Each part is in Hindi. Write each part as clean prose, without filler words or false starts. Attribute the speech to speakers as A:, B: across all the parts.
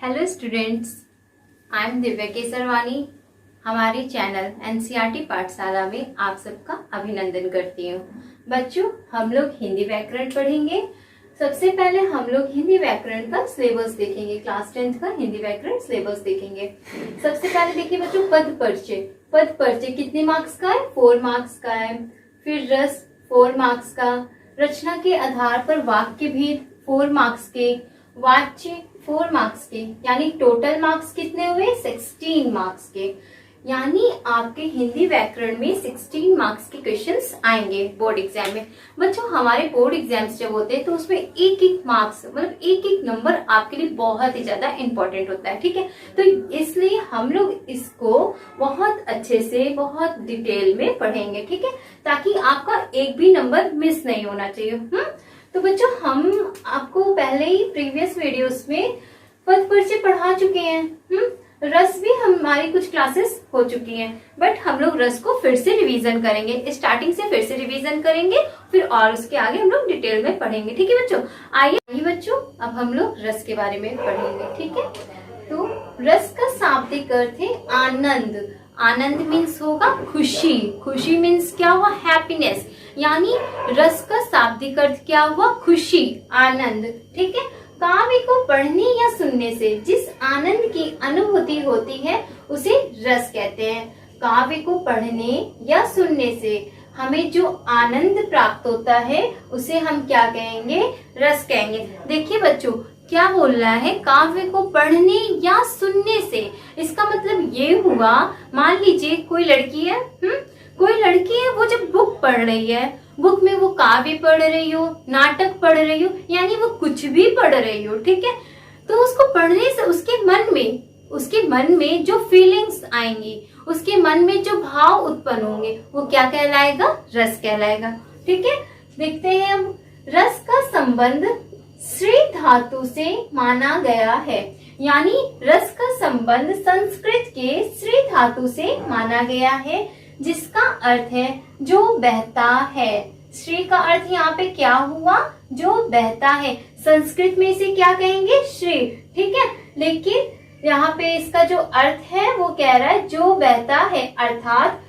A: Hello students, I am Divya Kesarwani. हमारी चैनल एनसीईआरटी पाठशाला में आप सबका अभिनंदन करती हूँ। बच्चों, हम लोग हिंदी व्याकरण पढ़ेंगे। सबसे पहले हम लोग हिंदी व्याकरण का सिलेबस देखेंगे, क्लास 10th का हिंदी व्याकरण सिलेबस देखेंगे। सबसे पहले देखिए बच्चों, पद परिचय। पद परिचय कितने मार्क्स का है? 4 मार्क्स का है। फिर रस 4 मार्क्स का। रचना के आधार पर वाक्य भेद 4 मार्क्स के। वाच्य 4 मार्क्स के, यानी टोटल मार्क्स कितने हुए? 16 मार्क्स के। यानी आपके हिंदी व्याकरण में 16 मार्क्स के क्वेश्चंस आएंगे बोर्ड एग्जाम में। बच्चों, हमारे बोर्ड एग्जाम्स जब होते हैं तो उसमें एक एक मार्क्स, मतलब एक एक नंबर आपके लिए बहुत ही ज्यादा इंपॉर्टेंट होता है। ठीक है, तो इसलिए हम लोग इसको बहुत अच्छे से, बहुत डिटेल में पढ़ेंगे। ठीक है, ताकि आपका एक भी नंबर मिस नहीं होना चाहिए। तो बच्चों, हम आपको पहले ही प्रीवियस वीडियोस में पद परिचय पढ़ा चुके हैं। रस भी हमारी कुछ क्लासेस हो चुकी हैं, बट हम लोग रस को फिर से रिवीजन करेंगे। स्टार्टिंग से फिर से रिवीजन करेंगे, फिर और उसके आगे हम लोग डिटेल में पढ़ेंगे। ठीक है बच्चों, आइए बच्चों, अब हम लोग रस के बारे में पढ़ेंगे। ठीक है, तो रस का शाब्दिक अर्थ है आनंद। आनंद मीन्स होगा खुशी। खुशी मीन्स क्या हुआ? हैप्पीनेस। यानी रस का शाब्दिक अर्थ क्या हुआ? खुशी, आनंद। ठीक है, काव्य को पढ़ने या सुनने से जिस आनंद की अनुभूति होती है उसे रस कहते हैं। काव्य को पढ़ने या सुनने से हमें जो आनंद प्राप्त होता है उसे हम क्या कहेंगे? रस कहेंगे। देखिए बच्चों, क्या बोल रहा है? काव्य को पढ़ने या सुनने से। इसका मतलब ये हुआ, मान लीजिए कोई लड़की है, कोई लड़की है, वो जब बुक पढ़ रही है, बुक में वो काव्य पढ़ रही हो, नाटक पढ़ रही हो, यानी वो कुछ भी पढ़ रही हो। ठीक है, तो उसको पढ़ने से उसके मन में जो फीलिंग्स आएंगी, उसके मन में जो भाव उत्पन्न होंगे, वो क्या कहलाएगा? रस कहलाएगा। ठीक है, देखते हैं हम। रस का संबंध श्री धातु से माना गया है। यानी रस का संबंध संस्कृत के श्री धातु से माना गया है, जिसका अर्थ है जो बहता है। श्री का अर्थ यहाँ पे क्या हुआ? जो बहता है। संस्कृत में इसे क्या कहेंगे? श्री। ठीक है, लेकिन यहाँ पे इसका जो अर्थ है वो कह रहा है जो बहता है, अर्थात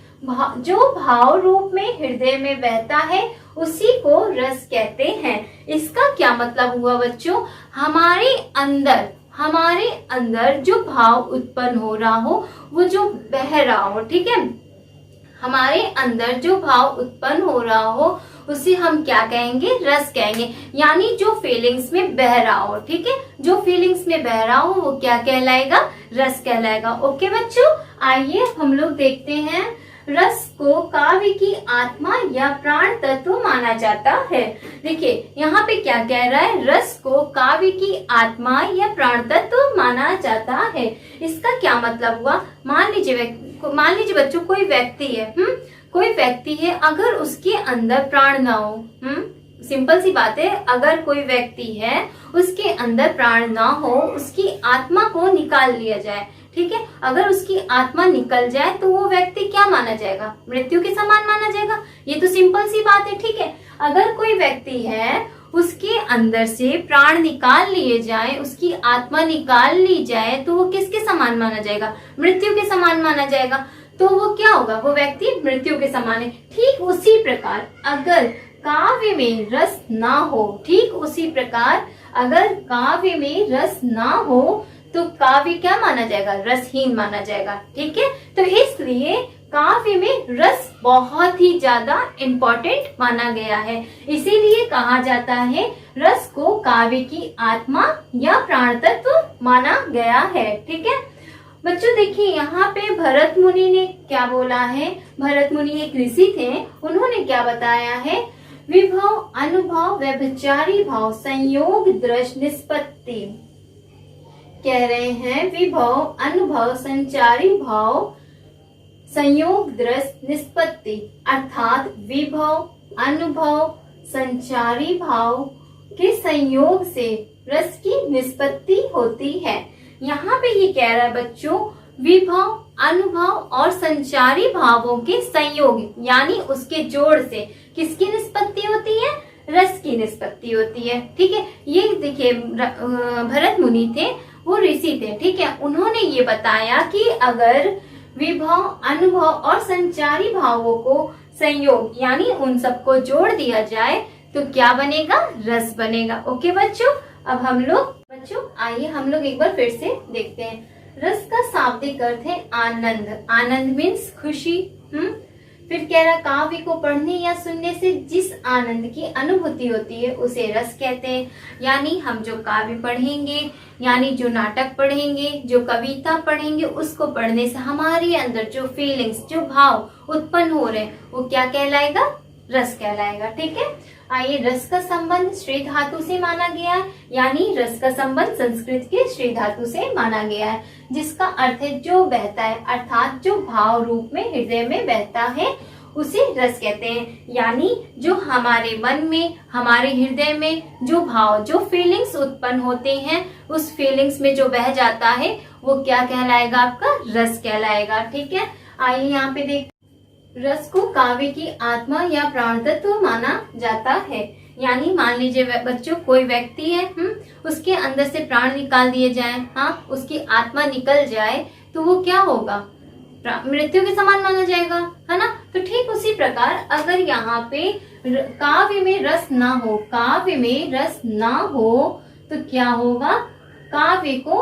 A: जो भाव रूप में हृदय में बहता है उसी को रस कहते हैं। इसका क्या मतलब हुआ बच्चों? हमारे अंदर जो भाव उत्पन्न हो रहा हो, वो जो बह रहा हो। ठीक है, हमारे अंदर जो भाव उत्पन्न हो रहा हो उसे हम क्या कहेंगे? रस कहेंगे। यानी जो फीलिंग्स में बह रहा हो। ठीक है, जो फीलिंग्स में बह रहा हो वो क्या कहलाएगा? रस कहलाएगा। ओके बच्चों, आइए हम लोग देखते हैं। रस को काव्य की आत्मा या प्राण तत्व माना जाता है। देखिए यहाँ पे क्या कह रहा है? रस को काव्य की आत्मा या प्राण तत्व माना जाता है। इसका क्या मतलब हुआ? मान लीजिए बच्चों, कोई व्यक्ति है, कोई व्यक्ति है, अगर उसके अंदर प्राण ना हो, सिंपल सी बात है, अगर कोई व्यक्ति है उसके अंदर प्राण ना हो, उसकी आत्मा को निकाल लिया जाए। ठीक है, अगर उसकी आत्मा निकल जाए तो वो व्यक्ति क्या माना जाएगा? मृत्यु के समान माना जाएगा। ये तो सिंपल सी बात है। ठीक है, अगर कोई व्यक्ति है, उसके अंदर से प्राण निकाल लिए जाए, उसकी आत्मा निकाल ली जाए, तो वो किसके समान माना जाएगा? मृत्यु के समान माना जाएगा। तो वो क्या होगा? वो व्यक्ति मृत्यु के समान है। ठीक उसी प्रकार अगर काव्य में रस ना हो, ठीक उसी प्रकार अगर काव्य में रस ना हो तो काव्य क्या माना जाएगा? रसहीन माना जाएगा। ठीक है, तो इसलिए काव्य में रस बहुत ही ज्यादा इम्पोर्टेंट माना गया है। इसीलिए कहा जाता है रस को काव्य की आत्मा या प्राण तत्व माना गया है। ठीक है बच्चों, देखिए यहाँ पे भरत मुनि ने क्या बोला है? भरत मुनि एक ऋषि थे, उन्होंने क्या बताया है? विभव, अनुभव, व्यभिचारी भाव, संयोग, दृश्य, निष्पत्ति। कह रहे हैं विभव, अनुभव, संचारी भाव, संयोग, दृश्य, निष्पत्ति। अर्थात विभव, अनुभव, संचारी भाव के संयोग से रस की निष्पत्ति होती है। यहाँ पे ये कह रहा है बच्चों, विभव, अनुभव और संचारी भावों के संयोग, यानी उसके जोड़ से किसकी निष्पत्ति होती है? रस की निष्पत्ति होती है। ठीक है, ये देखिए भरत मुनि थे, वो ऋषि थे, ठीक है। उन्होंने ये बताया कि अगर विभव, अनुभव और संचारी भावों को संयोग यानी उन सबको जोड़ दिया जाए तो क्या बनेगा, रस बनेगा। ओके बच्चों, अब हम लोग आइए हम लोग एक बार फिर से देखते हैं। रस का शाब्दिक अर्थ है आनंद। आनंद मीन्स खुशी। फिर कह रहा काव्य को पढ़ने या सुनने से जिस आनंद की अनुभूति होती है उसे रस कहते हैं। यानी हम जो काव्य पढ़ेंगे, यानी जो नाटक पढ़ेंगे, जो कविता पढ़ेंगे, उसको पढ़ने से हमारे अंदर जो फीलिंग्स, जो भाव उत्पन्न हो रहे हैं वो क्या कहलाएगा, रस कहलाएगा। ठीक है। आइए, रस का संबंध श्री धातु से माना गया है, यानी रस का संबंध संस्कृत के श्री धातु से माना गया है, जिसका अर्थ है जो बहता है, अर्थात जो भाव रूप में हृदय में बहता है उसे रस कहते हैं। यानी जो हमारे मन में, हमारे हृदय में जो भाव, जो फीलिंग्स उत्पन्न होते हैं, उस फीलिंग्स में जो बह जाता है वो क्या कहलाएगा, आपका रस कहलाएगा। ठीक है। आइए यहाँ पे देख, रस को काव्य की आत्मा या प्राण तत्व माना जाता है। यानी मान लीजिए बच्चों, कोई व्यक्ति है, उसके अंदर से प्राण निकाल दिए जाए, हाँ, उसकी आत्मा निकल जाए तो वो क्या होगा, मृत्यु के समान माना जाएगा, है ना। तो ठीक उसी प्रकार अगर यहाँ पे काव्य में रस ना हो, काव्य में रस ना हो तो क्या होगा, काव्य को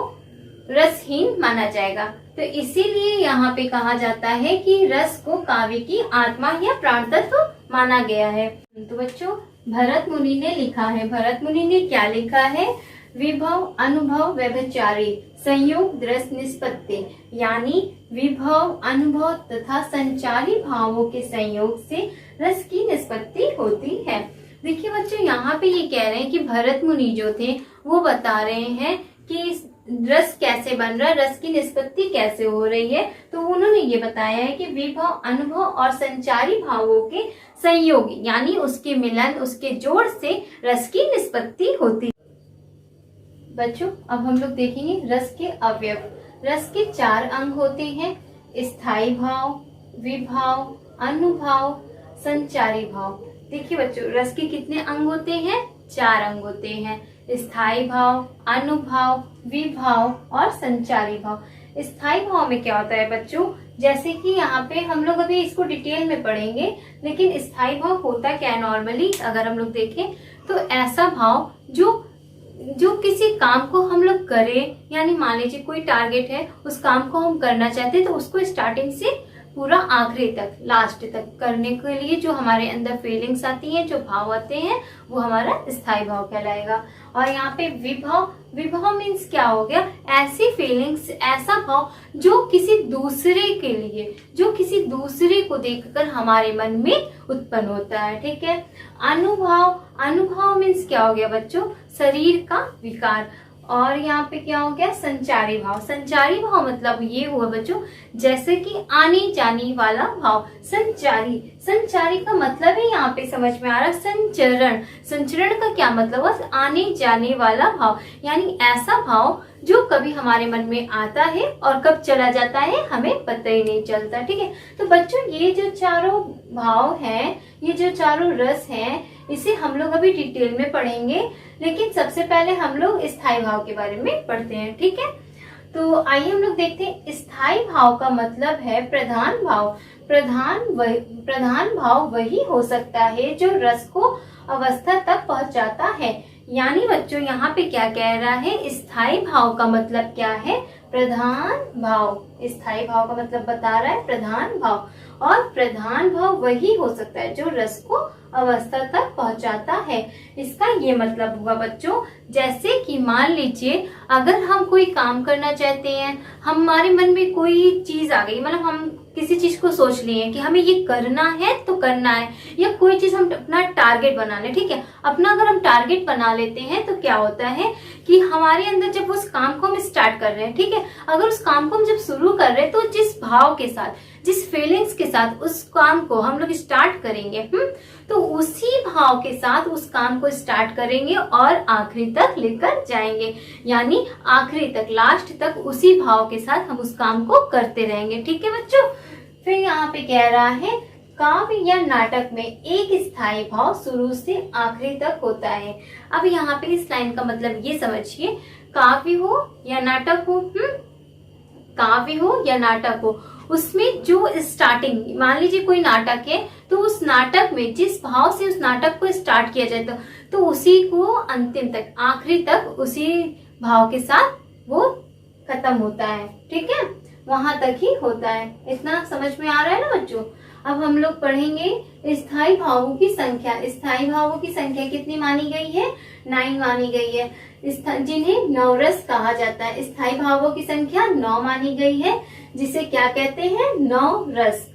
A: रसहीन माना जाएगा। तो इसीलिए यहाँ पे कहा जाता है कि रस को काव्य की आत्मा या प्राण तत्व माना गया है। तो बच्चों, भरत मुनि ने लिखा है, भरत मुनि ने क्या लिखा है, विभव, अनुभव, व्यभिचारी, संयोग, रस निष्पत्ति। यानी विभव, अनुभव तथा संचारी भावों के संयोग से रस की निष्पत्ति होती है। देखिए बच्चों, यहाँ पे ये कह रहे हैं कि भरत मुनि जो थे वो बता रहे हैं कि रस कैसे बन रहा है, रस की निष्पत्ति कैसे हो रही है। तो उन्होंने ये बताया है कि विभव, अनुभव और संचारी भावों के संयोग यानी उसके मिलन, उसके जोड़ से रस की निष्पत्ति होती है। बच्चों, अब हम लोग देखेंगे रस के अवयव। रस के 4 अंग होते हैं, स्थायी भाव, विभाव, अनुभाव, संचारी भाव। देखिए बच्चों, रस के कितने अंग होते हैं, 4 अंग होते हैं, स्थायी भाव, अनुभाव, विभाव और संचारी भाव। स्थायी भाव में क्या होता है बच्चों, जैसे कि यहाँ पे हम लोग अभी इसको डिटेल में पढ़ेंगे, लेकिन स्थायी भाव होता क्या है नॉर्मली अगर हम लोग देखें तो ऐसा भाव जो किसी काम को हम लोग करें, यानी मान लीजिए कोई टारगेट है, उस काम को हम करना चाहते हैं तो उसको स्टार्टिंग से पूरा आखिरी तक, लास्ट तक करने के लिए जो हमारे अंदर फीलिंग्स आती हैं, जो भाव आते हैं, वो हमारा स्थायी भाव कहलाएगा। और यहाँ पे विभव मीन्स क्या हो गया, ऐसी फीलिंग्स, ऐसा भाव जो किसी दूसरे के लिए, जो किसी दूसरे को देखकर हमारे मन में उत्पन्न होता है। ठीक है। अनुभाव मीन्स क्या हो गया बच्चों, शरीर का विकार। और यहाँ पे क्या हो गया, संचारी भाव। संचारी भाव मतलब ये हुआ बच्चों, जैसे कि आने जाने वाला भाव। संचारी का मतलब है यहाँ पे समझ में आ रहा, संचरण। संचरण का क्या मतलब हुआ, आने जाने वाला भाव। यानी ऐसा भाव जो कभी हमारे मन में आता है और कब चला जाता है हमें पता ही नहीं चलता। ठीक है। तो बच्चों, ये जो चारों भाव हैं, ये जो चारों रस हैं, इसे हम लोग अभी डिटेल में पढ़ेंगे, लेकिन सबसे पहले हम लोग स्थायी भाव के बारे में पढ़ते हैं। ठीक है। तो आइए हम लोग देखते हैं, स्थायी भाव का मतलब है प्रधान भाव। प्रधान भाव वही हो सकता है जो रस को अवस्था तक पहुंचाता है। यानी बच्चों, यहाँ पे क्या कह रहा है, स्थायी भाव का मतलब क्या है, प्रधान भाव। स्थायी भाव का मतलब बता रहा है प्रधान भाव, और प्रधान भाव वही हो सकता है जो रस को अवस्था तक पहुंचाता है। इसका ये मतलब हुआ बच्चों, जैसे कि मान लीजिए अगर हम कोई काम करना चाहते हैं, हमारे मन में कोई चीज आ गई, मतलब हम किसी चीज को सोच लिए कि हमें ये करना है तो करना है, या कोई चीज हम अपना टारगेट बना ले। ठीक है। अपना अगर हम टारगेट बना लेते हैं तो क्या होता है कि हमारे अंदर जब उस काम को हम स्टार्ट कर रहे हैं, ठीक है, अगर उस काम को हम जब शुरू कर रहे हैं तो जिस भाव के साथ, जिस फीलिंग्स के साथ उस काम को हम लोग स्टार्ट करेंगे, तो उसी भाव के साथ उस काम को स्टार्ट करेंगे और आखिरी तक लेकर जाएंगे। यानी आखिरी तक, लास्ट तक उसी भाव के साथ हम उस काम को करते रहेंगे। ठीक है बच्चों। फिर यहाँ पे कह रहा है, काव्य या नाटक में एक स्थायी भाव शुरू से आखिरी तक होता है। अब यहाँ पे इस लाइन का मतलब ये समझिए, काव्य हो या नाटक हो, काव्य हो या नाटक हो, उसमें जो स्टार्टिंग, मान लीजिए कोई नाटक है तो उस नाटक में जिस भाव से उस नाटक को स्टार्ट किया जाए तो उसी को अंतिम तक, आखिरी तक उसी भाव के साथ वो खत्म होता है। ठीक है, वहां तक ही होता है। इतना समझ में आ रहा है ना बच्चों। अब हम लोग पढ़ेंगे स्थायी भावों की संख्या। स्थायी भावों की संख्या कितनी मानी गई है? 9 मानी गई है, जिन्हें नवरस कहा जाता है। स्थायी भावों की संख्या 9 मानी गई है, जिसे क्या कहते हैं? नवरस।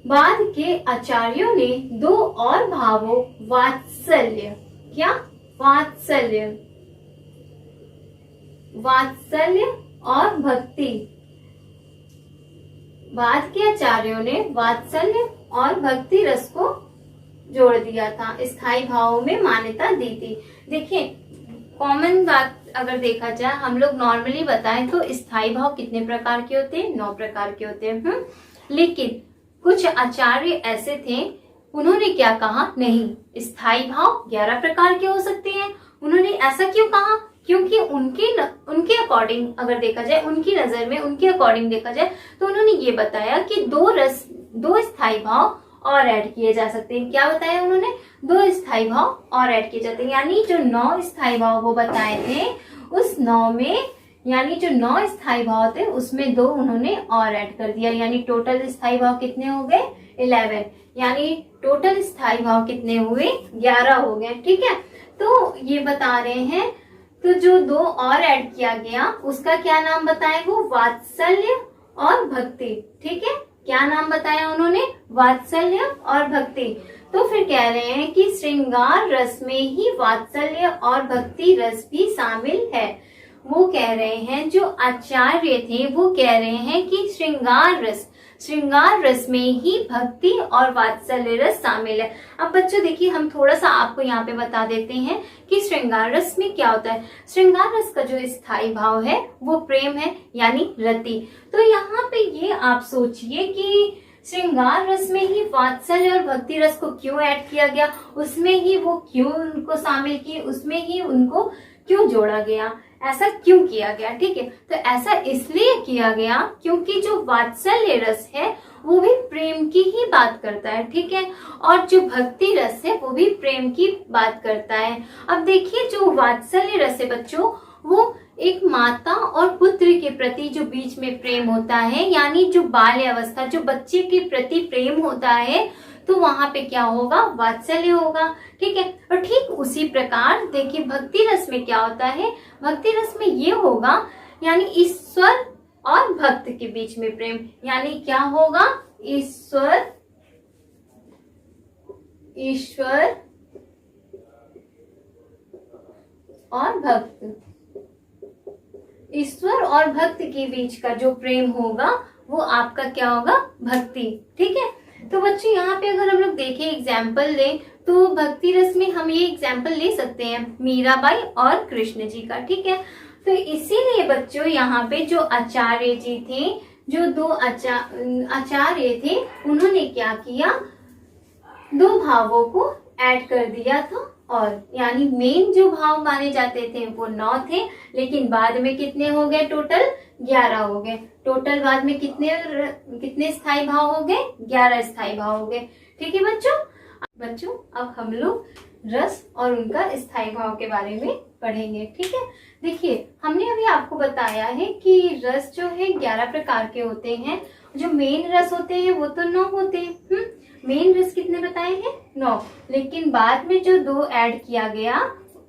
A: बाद के आचार्यों ने 2 और भावों, वात्सल्य, क्या? वात्सल्य, वात्सल्य और भक्ति, बाद के आचार्यों ने वात्सल्य और भक्ति रस को जोड़ दिया था, स्थायी भावों में मान्यता दी थी। देखिए, कॉमन बात अगर देखा जाए, हम लोग नॉर्मली बताएं तो स्थायी भाव कितने प्रकार के होते हैं? 9 प्रकार के होते हैं। लेकिन कुछ आचार्य ऐसे थे, उन्होंने क्या कहा? नहीं, स्थायी भाव 11 प्रकार के हो सकते हैं। उन्होंने ऐसा क्यों कहा? क्योंकि उनके अकॉर्डिंग अगर देखा जाए, उनकी नजर में, उनके अकॉर्डिंग देखा जाए तो उन्होंने ये बताया कि 2 स्थायी भाव और ऐड किए जा सकते हैं। क्या बताया उन्होंने? 2 स्थायी भाव और ऐड किए जाते हैं। यानी जो 9 स्थायी भाव वो बताए थे, उस 9 में, यानी जो 9 स्थायी भाव थे उसमें 2 उन्होंने और ऐड कर दिया। यानी टोटल स्थायी भाव कितने हो गए? 11। यानी टोटल स्थायी भाव कितने हुए? 11 हो गए। ठीक है, तो ये बता रहे हैं। तो जो 2 और ऐड किया गया उसका क्या नाम बताए? वो वात्सल्य और भक्ति। ठीक है, क्या नाम बताया उन्होंने? वात्सल्य और भक्ति। तो फिर कह रहे हैं कि श्रृंगार रस में ही वात्सल्य और भक्ति रस भी शामिल है। वो कह रहे हैं, जो आचार्य थे वो कह रहे हैं कि श्रृंगार रस में ही भक्ति और वात्सल्य रस शामिल है। अब बच्चों देखिए, हम थोड़ा सा आपको यहाँ पे बता देते हैं कि श्रृंगार रस में क्या होता है। श्रृंगार रस का जो स्थायी भाव है वो प्रेम है, यानी रति। तो यहाँ पे ये आप सोचिए कि श्रृंगार रस में ही वात्सल्य और भक्ति रस को क्यों ऐड किया गया, उसमें ही वो क्यों उनको शामिल किए, उसमें ही उनको क्यों जोड़ा गया, ऐसा क्यों किया गया? ठीक है, तो ऐसा इसलिए किया गया क्योंकि जो वात्सल्य रस है वो भी प्रेम की ही बात करता है। ठीक है, और जो भक्ति रस है वो भी प्रेम की बात करता है। अब देखिए, जो वात्सल्य रस है बच्चों, वो एक माता और पुत्र के प्रति जो बीच में प्रेम होता है, यानी जो बाल्य अवस्था, जो बच्चे के प्रति प्रेम होता है, तो वहां पे क्या होगा? वात्सल्य होगा। ठीक है, और ठीक उसी प्रकार देखिए भक्ति रस में क्या होता है? भक्ति रस में ये होगा, यानी ईश्वर और भक्त के बीच में प्रेम, यानी क्या होगा? ईश्वर और भक्त, ईश्वर और भक्त के बीच का जो प्रेम होगा वो आपका क्या होगा? भक्ति। ठीक है, तो बच्चों यहाँ पे अगर हम लोग देखें, एग्जाम्पल लें, तो भक्ति रस में हम ये एग्जाम्पल ले सकते हैं मीराबाई और कृष्ण जी का। ठीक है, तो इसीलिए बच्चों यहाँ पे जो आचार्य जी थे, जो 2 आचार्य थे, उन्होंने क्या किया? 2 भावों को ऐड कर दिया था। और यानी मेन जो भाव माने जाते थे वो 9 थे, लेकिन बाद में कितने हो गए? टोटल 11 हो गए। टोटल बाद में कितने स्थायी भाव हो गए? 11 स्थायी भाव हो गए। ठीक है बच्चों, अब हम लोग रस और उनका स्थायी भाव के बारे में पढ़ेंगे। ठीक है, देखिए हमने अभी आपको बताया है कि रस जो है 11 प्रकार के होते हैं। जो मेन रस होते हैं वो तो 9 होते हैं। मेन रस कितने बताए हैं? 9। लेकिन बाद में जो 2 ऐड किया गया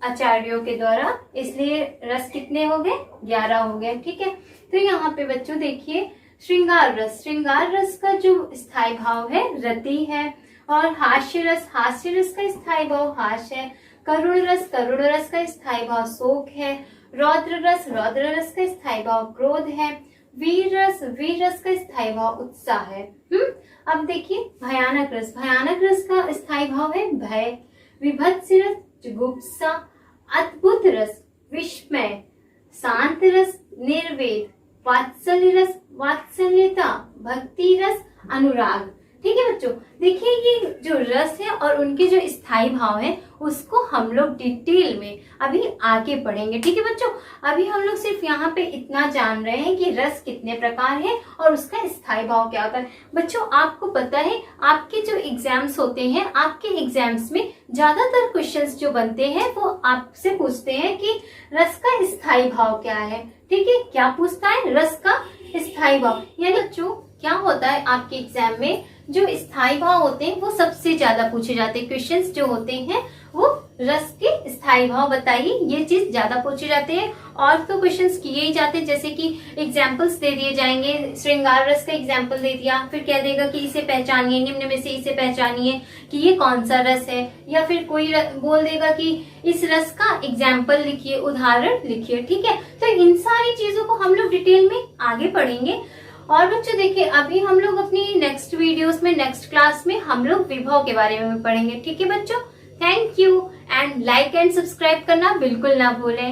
A: आचार्यों के द्वारा, इसलिए रस कितने हो गए? 11 हो गए। ठीक है, तो यहाँ पे बच्चों देखिए, श्रृंगार रस का जो स्थायी भाव है रति है, और हास्य रस का स्थायी भाव हास्य है। करुण रस का स्थायी भाव शोक है। रौद्र रस का स्थायी भाव क्रोध है। वीर रस का स्थायी भाव उत्साह है। अब देखिए भयानक रस का स्थायी भाव है भय। विभत्स रस जुगुप्सा। अद्भुत रस विस्मय। शांत रस निर्वेद। वात्सल्य रस वात्सल्यता। भक्ति रस अनुराग। ठीक है बच्चों, देखिए ये जो रस है और उनके जो स्थायी भाव है उसको हम लोग डिटेल में अभी आगे पढ़ेंगे। ठीक है बच्चों, अभी हम लोग सिर्फ यहाँ पे इतना जान रहे हैं कि रस कितने प्रकार है और उसका स्थायी भाव क्या होता है। बच्चों आपको पता है आपके जो एग्जाम्स होते हैं, आपके एग्जाम्स में ज्यादातर क्वेश्चंस जो बनते हैं वो आपसे पूछते हैं कि रस का स्थायी भाव क्या है। ठीक है, क्या पूछता है? रस का स्थायी भाव। यानी बच्चों क्या होता है आपके एग्जाम में जो स्थायी भाव होते हैं वो सबसे ज्यादा पूछे जाते हैं। क्वेश्चंस जो होते हैं वो रस के स्थायी भाव बताइए, ये चीज ज्यादा पूछे जाते हैं। और तो क्वेश्चंस किए ही जाते हैं, जैसे कि एग्जाम्पल्स दे दिए जाएंगे। श्रृंगार रस का एग्जाम्पल दे दिया, फिर कह देगा कि इसे पहचानिए, निम्न में से इसे पहचानिए कि ये कौन सा रस है। या फिर कोई बोल देगा कि इस रस का एग्जाम्पल लिखिए, उदाहरण लिखिए। ठीक है, तो इन सारी चीजों को हम लोग डिटेल में आगे पढ़ेंगे। और बच्चों देखिए अभी हम लोग अपनी नेक्स्ट वीडियोस में, नेक्स्ट क्लास में हम लोग विभव के बारे में पढ़ेंगे। ठीक है बच्चों, thank you and like and subscribe करना बिल्कुल ना भूलें।